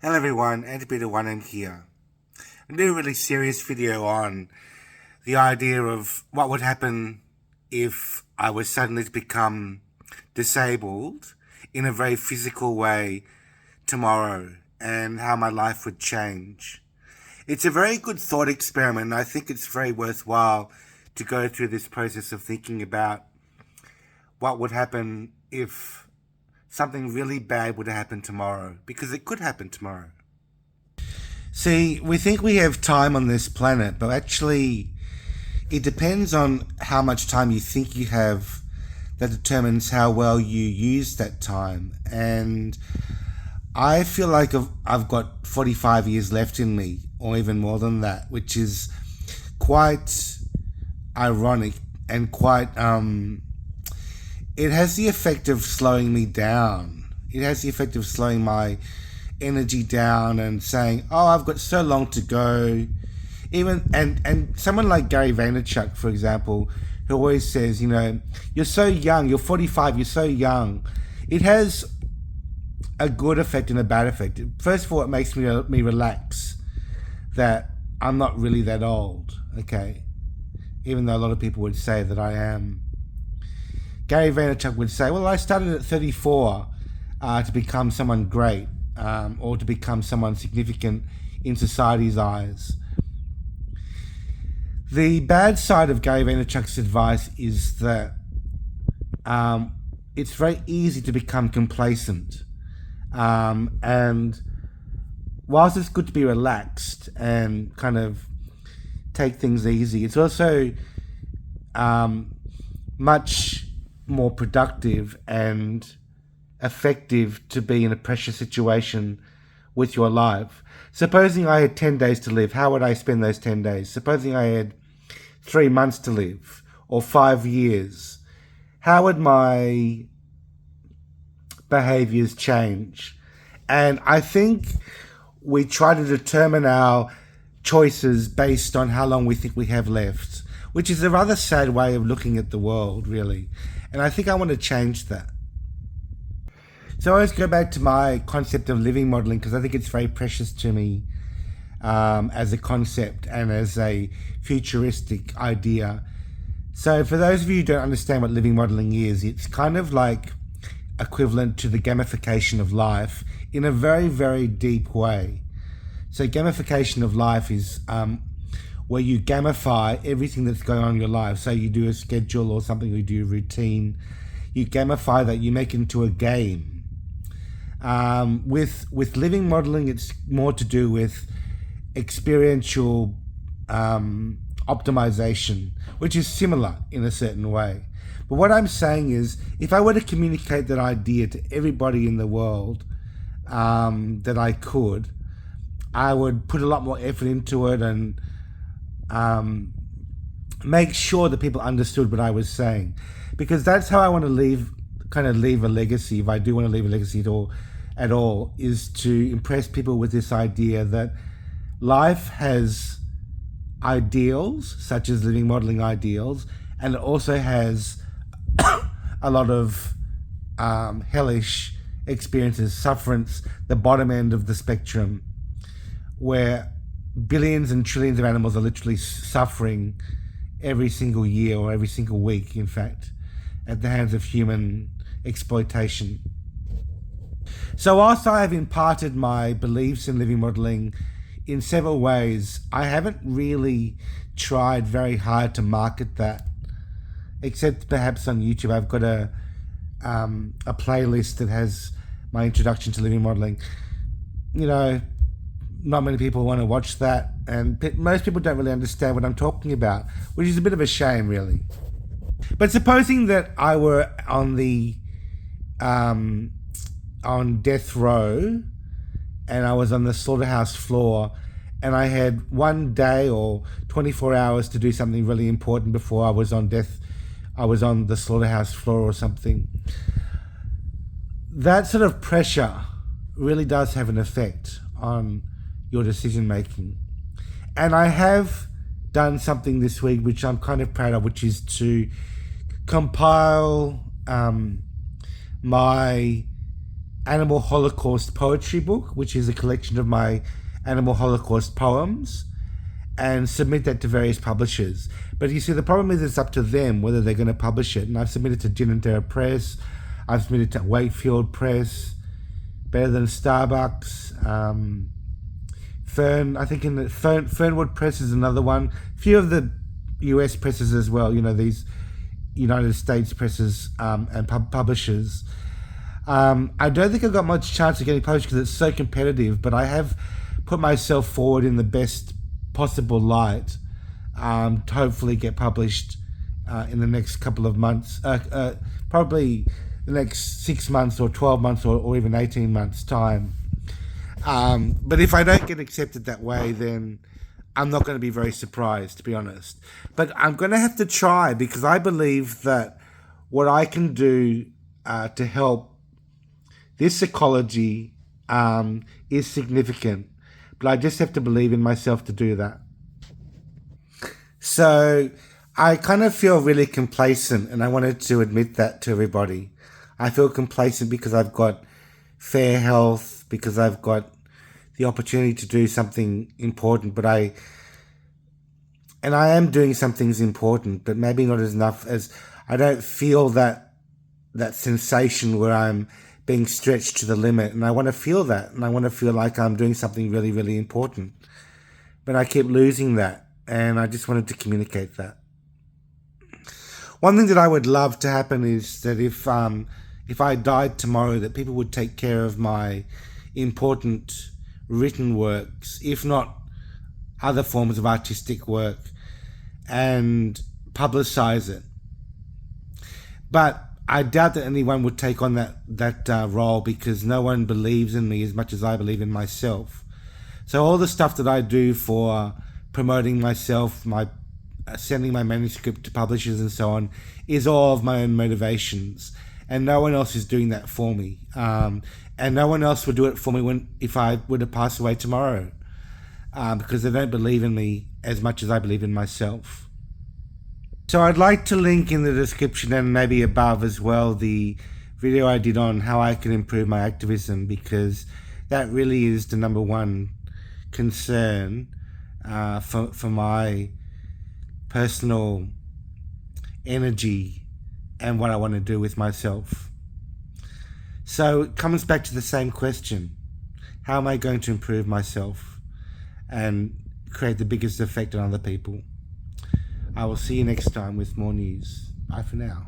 Hello everyone, Antipeter1M here. I'm doing a really serious video on the idea of what would happen if I was suddenly to become disabled in a very physical way tomorrow and how my life would change. It's a very good thought experiment and I think it's very worthwhile to go through this process of thinking about what would happen if something really bad would happen tomorrow, because it could happen tomorrow. See, we think we have time on this planet, but actually it depends on how much time you think you have that determines how well you use that time. And I feel like I've got 45 years left in me, or even more than that, which is quite ironic and quite it has the effect of slowing me down. It has the effect of slowing my energy down and saying, oh, I've got so long to go. Even and someone like Gary Vaynerchuk, for example, who always says, you're so young, you're 45, you're so young. It has a good effect and a bad effect. First of all, it makes me relax that I'm not really that old, okay? Even though a lot of people would say that I am. Gary Vaynerchuk would say, well, I started at 34 to become someone great or to become someone significant in society's eyes. The bad side of Gary Vaynerchuk's advice is that it's very easy to become complacent. And whilst it's good to be relaxed and kind of take things easy, it's also much more productive and effective to be in a pressure situation with your life. Supposing I had 10 days to live, how would I spend those 10 days? Supposing I had 3 months to live or 5 years, how would my behaviors change? And I think we try to determine our choices based on how long we think we have left, which is a rather sad way of looking at the world, really. And I think I want to change that. So I always go back to my concept of living modeling because I think it's very precious to me as a concept and as a futuristic idea. So for those of you who don't understand what living modeling is, it's kind of like equivalent to the gamification of life in a very, very deep way. So gamification of life is where you gamify everything that's going on in your life. So you do a schedule or something, you do a routine. You gamify that, you make it into a game. With living modeling, it's more to do with experiential optimization, which is similar in a certain way. But what I'm saying is, if I were to communicate that idea to everybody in the world that I could, I would put a lot more effort into it and make sure that people understood what I was saying, because that's how I want to leave a legacy. If I do want to leave a legacy at all, is to impress people with this idea that life has ideals, such as living modeling ideals, and it also has a lot of hellish experiences, sufferance, the bottom end of the spectrum, where billions and trillions of animals are literally suffering every single year or every single week, in fact, at the hands of human exploitation. So whilst I have imparted my beliefs in living modeling in several ways, I haven't really tried very hard to market that, except perhaps on YouTube. I've got a playlist that has my introduction to living modeling. Not many people want to watch that, and most people don't really understand what I'm talking about, which is a bit of a shame, really. But supposing that I were on death row, and I was on the slaughterhouse floor, and I had 1 day or 24 hours to do something really important before I was on the slaughterhouse floor or something. That sort of pressure really does have an effect on your decision making. And I have done something this week which I'm kind of proud of, which is to compile my Animal Holocaust poetry book, which is a collection of my Animal Holocaust poems, and submit that to various publishers. But you see, the problem is it's up to them whether they're going to publish it. And I've submitted to Gin and Terra Press, I've submitted to Wakefield Press, Better Than Starbucks, Fern, I think in the Fernwood Press is another one. A few of the US presses as well, you know, these United States presses and publishers. I don't think I've got much chance of getting published because it's so competitive, but I have put myself forward in the best possible light to hopefully get published in the next couple of months, probably the next 6 months or 12 months or even 18 months time. But if I don't get accepted that way, then I'm not going to be very surprised, to be honest. But I'm going to have to try, because I believe that what I can do to help this ecology is significant. But I just have to believe in myself to do that. So I kind of feel really complacent, and I wanted to admit that to everybody. I feel complacent because I've got fair health, because I've got the opportunity to do something important, but I am doing some things important, but maybe not as enough as I don't feel that sensation where I'm being stretched to the limit, and I want to feel that, and I want to feel like I'm doing something really, really important. But I keep losing that, and I just wanted to communicate that. One thing that I would love to happen is that if I died tomorrow, that people would take care of my important written works, if not other forms of artistic work, and publicize it. But I doubt that anyone would take on that role, because no one believes in me as much as I believe in myself. So all the stuff that I do for promoting myself, my sending my manuscript to publishers and so on, is all of my own motivations, and no one else is doing that for me. And no one else would do it for me if I were to pass away tomorrow, because they don't believe in me as much as I believe in myself. So I'd like to link in the description and maybe above as well the video I did on how I can improve my activism, because that really is the number one concern for my personal energy and what I want to do with myself. So it comes back to the same question: how am I going to improve myself and create the biggest effect on other people? I will see you next time with more news. Bye for now.